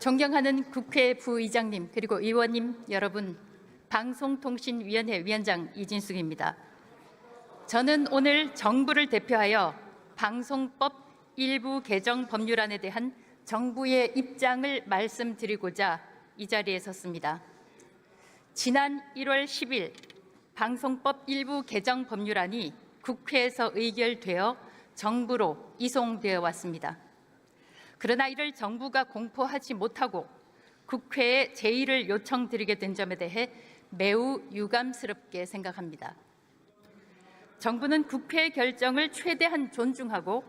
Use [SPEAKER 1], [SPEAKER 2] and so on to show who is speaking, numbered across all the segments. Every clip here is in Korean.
[SPEAKER 1] 존경하는 국회 부의장님 그리고 의원님 여러분, 방송통신위원회 위원장 이진숙입니다. 저는 오늘 정부를 대표하여 방송법 일부 개정 법률안에 대한 정부의 입장을 말씀드리고자 이 자리에 섰습니다. 지난 1월 10일 방송법 일부 개정 법률안이 국회에서 의결되어 정부로 이송되어 왔습니다. 그러나 이를 정부가 공포하지 못하고 국회에 제의를 요청드리게 된 점에 대해 매우 유감스럽게 생각합니다. 정부는 국회의 결정을 최대한 존중하고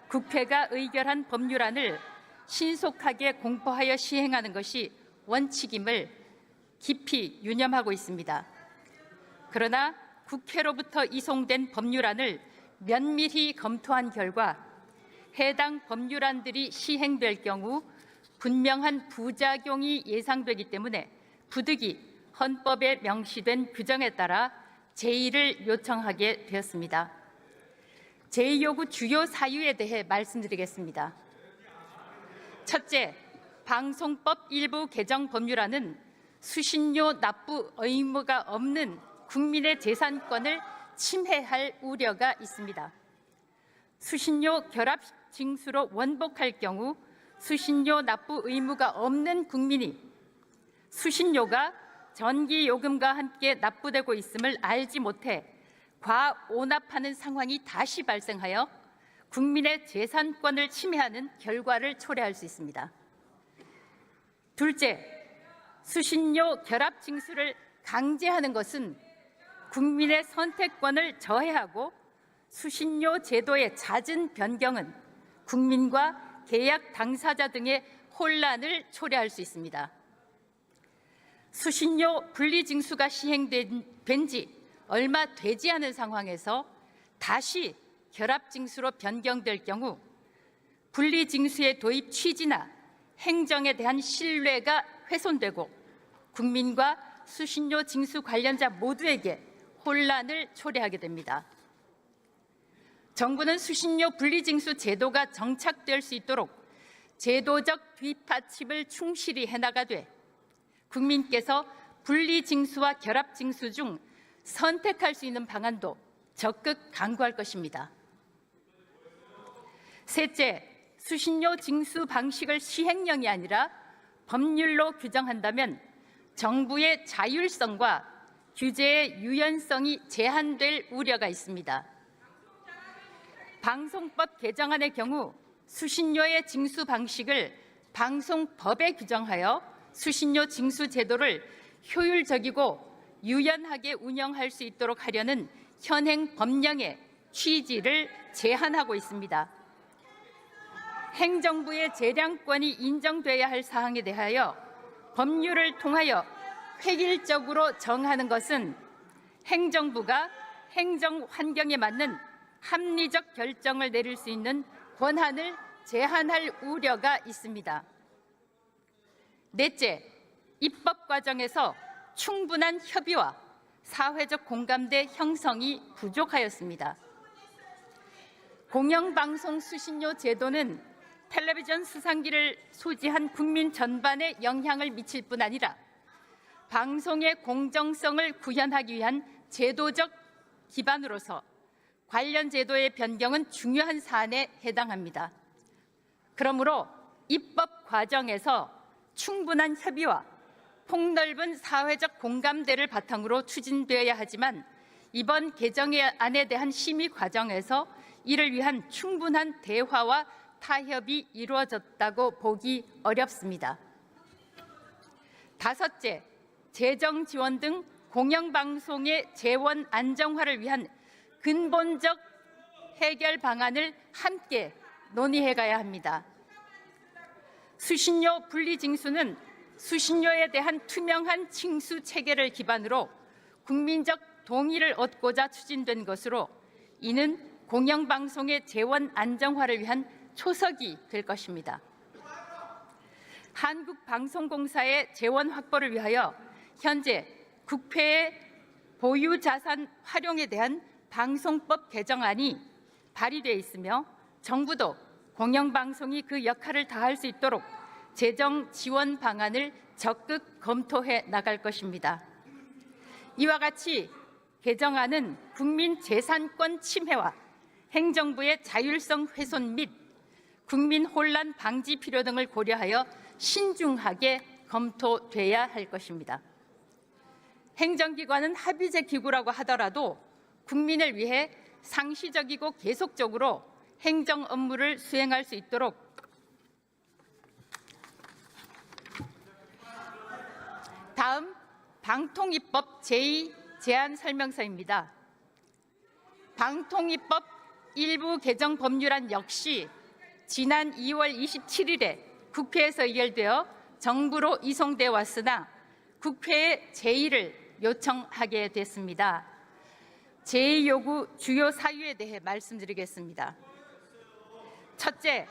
[SPEAKER 1] 국회가 의결한 법률안을 신속하게 공포하여 시행하는 것이 원칙임을 깊이 유념하고 있습니다. 그러나 국회로부터 이송된 법률안을 면밀히 검토한 결과 해당 법률안들이 시행될 경우 분명한 부작용이 예상되기 때문에 부득이 헌법에 명시된 규정에 따라 제의를 요청하게 되었습니다. 제의 요구 주요 사유에 대해 말씀드리겠습니다. 첫째, 방송법 일부 개정 법률안은 수신료 납부 의무가 없는 국민의 재산권을 침해할 우려가 있습니다. 수신료 결합 징수로 원복할 경우 수신료 납부 의무가 없는 국민이 수신료가 전기요금과 함께 납부되고 있음을 알지 못해 과오납하는 상황이 다시 발생하여 국민의 재산권을 침해하는 결과를 초래할 수 있습니다. 둘째, 수신료 결합 징수를 강제하는 것은 국민의 선택권을 저해하고 수신료 제도의 잦은 변경은 국민과 계약 당사자 등의 혼란을 초래할 수 있습니다. 수신료 분리징수가 시행된 지 얼마 되지 않은 상황에서 다시 결합징수로 변경될 경우 분리징수의 도입 취지나 행정에 대한 신뢰가 훼손되고 국민과 수신료 징수 관련자 모두에게 혼란을 초래하게 됩니다. 정부는 수신료 분리징수 제도가 정착될 수 있도록 제도적 뒷받침을 충실히 해나가되 국민께서 분리징수와 결합징수 중 선택할 수 있는 방안도 적극 강구할 것입니다. 셋째, 수신료 징수 방식을 시행령이 아니라 법률로 규정한다면 정부의 자율성과 규제의 유연성이 제한될 우려가 있습니다. 방송법 개정안의 경우 수신료의 징수 방식을 방송법에 규정하여 수신료 징수 제도를 효율적이고 유연하게 운영할 수 있도록 하려는 현행 법령의 취지를 제한하고 있습니다. 행정부의 재량권이 인정돼야 할 사항에 대하여 법률을 통하여 획일적으로 정하는 것은 행정부가 행정 환경에 맞는 합리적 결정을 내릴 수 있는 권한을 제한할 우려가 있습니다. 넷째, 입법 과정에서 충분한 협의와 사회적 공감대 형성이 부족하였습니다. 공영방송 수신료 제도는 텔레비전 수상기를 소지한 국민 전반에 영향을 미칠 뿐 아니라 방송의 공정성을 구현하기 위한 제도적 기반으로서 관련 제도의 변경은 중요한 사안에 해당합니다. 그러므로 입법 과정에서 충분한 협의와 폭넓은 사회적 공감대를 바탕으로 추진되어야 하지만 이번 개정안에 대한 심의 과정에서 이를 위한 충분한 대화와 타협이 이루어졌다고 보기 어렵습니다. 다섯째, 재정 지원 등 공영방송의 재원 안정화를 위한 근본적 해결 방안을 함께 논의해 가야 합니다. 수신료 분리징수는 수신료에 대한 투명한 징수 체계를 기반으로 국민적 동의를 얻고자 추진된 것으로 이는 공영방송의 재원 안정화를 위한 초석이 될 것입니다. 한국방송공사의 재원 확보를 위하여 현재 국회의 보유자산 활용에 대한 방송법 개정안이 발의되어 있으며 정부도 공영방송이 그 역할을 다할 수 있도록 재정 지원 방안을 적극 검토해 나갈 것입니다. 이와 같이 개정안은 국민 재산권 침해와 행정부의 자율성 훼손 및 국민 혼란 방지 필요 등을 고려하여 신중하게 검토돼야 할 것입니다. 행정기관은 합의제 기구라고 하더라도 국민을 위해 상시적이고 계속적으로 행정 업무를 수행할 수 있도록 다음 방통위법 제2 제안 설명서입니다. 방통위법 일부 개정 법률안 역시 지난 2월 27일에 국회에서 의결되어 정부로 이송돼 왔으나 국회에 제의를 요청하게 됐습니다. 제의 요구 주요 사유에 대해 말씀드리겠습니다. 첫째,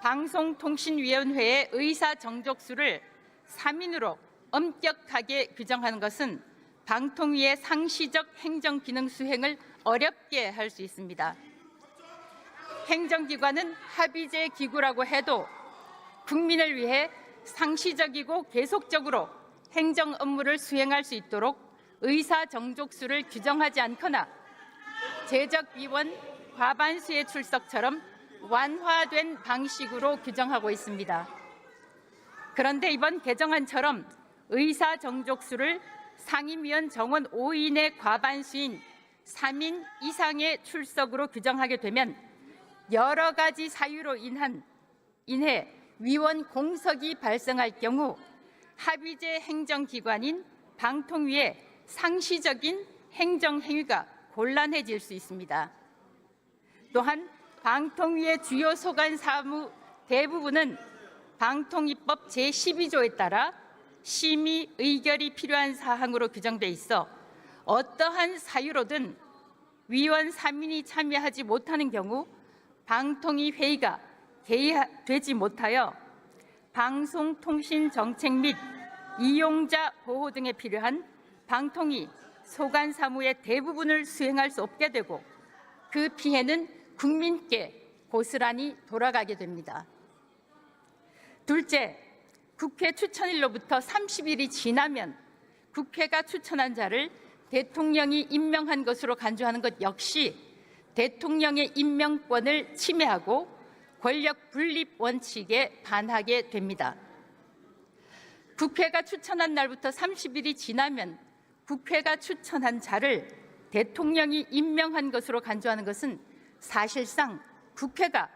[SPEAKER 1] 방송통신위원회의 의사 정족수를 3인으로 엄격하게 규정하는 것은 방통위의 상시적 행정 기능 수행을 어렵게 할 수 있습니다. 행정기관은 합의제 기구라고 해도 국민을 위해 상시적이고 계속적으로 행정 업무를 수행할 수 있도록 의사 정족수를 규정하지 않거나 제적위원 과반수의 출석처럼 완화된 방식으로 규정하고 있습니다. 그런데 이번 개정안처럼 의사 정족수를 상임위원 정원 5인의 과반수인 3인 이상의 출석으로 규정하게 되면 여러 가지 사유로 인해 위원 공석이 발생할 경우 합의제 행정기관인 방통위의 상시적인 행정행위가 곤란해질 수 있습니다. 또한 방통위의 주요 소관 사무 대부분은 방통위법 제12조에 따라 심의 의결이 필요한 사항으로 규정돼 있어 어떠한 사유로든 위원 3인이 참여하지 못하는 경우 방통위 회의가 개의되지 못하여 방송통신 정책 및 이용자 보호 등에 필요한 방통위 소관 사무의 대부분을 수행할 수 없게 되고 그 피해는 국민께 고스란히 돌아가게 됩니다. 둘째, 국회 추천일로부터 30일이 지나면 국회가 추천한 자를 대통령이 임명한 것으로 간주하는 것 역시 대통령의 임명권을 침해하고 권력 분립 원칙에 반하게 됩니다. 국회가 추천한 날부터 30일이 지나면 국회가 추천한 자를 대통령이 임명한 것으로 간주하는 것은 사실상 국회가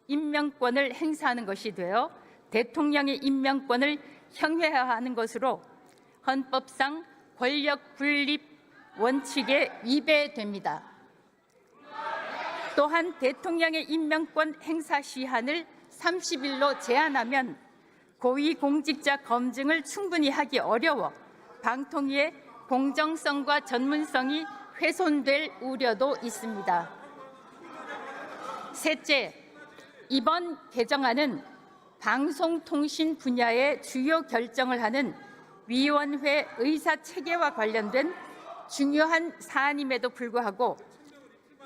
[SPEAKER 1] 임명권을 행사하는 것이 되어 대통령의 임명권을 형해하는 것으로 헌법상 권력 분립 원칙에 위배됩니다. 또한 대통령의 임명권 행사 시한을 30일로 제한하면 고위공직자 검증을 충분히 하기 어려워 방통위의 공정성과 전문성이 훼손될 우려도 있습니다. 셋째, 이번 개정안은 방송통신 분야의 주요 결정을 하는 위원회 의사 체계와 관련된 중요한 사안임에도 불구하고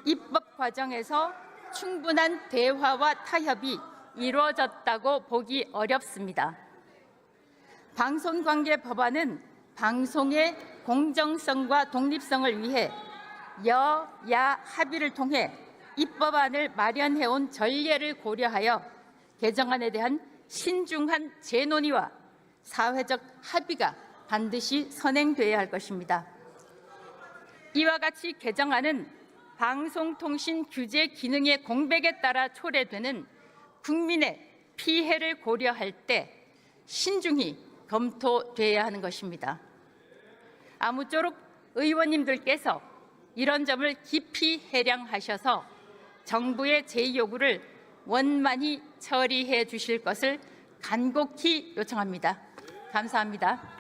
[SPEAKER 1] 입법 과정에서 충분한 대화와 타협이 이루어졌다고 보기 어렵습니다. 방송관계 법안은 방송의 공정성과 독립성을 위해 여야 합의를 통해 입법안을 마련해온 전례를 고려하여 개정안에 대한 신중한 재논의와 사회적 합의가 반드시 선행돼야 할 것입니다. 이와 같이 개정안은 방송통신 규제 기능의 공백에 따라 초래되는 국민의 피해를 고려할 때 신중히 검토돼야 하는 것입니다. 아무쪼록 의원님들께서 이런 점을 깊이 해량하셔서 정부의 제의 요구를 원만히 처리해 주실 것을 간곡히 요청합니다. 감사합니다.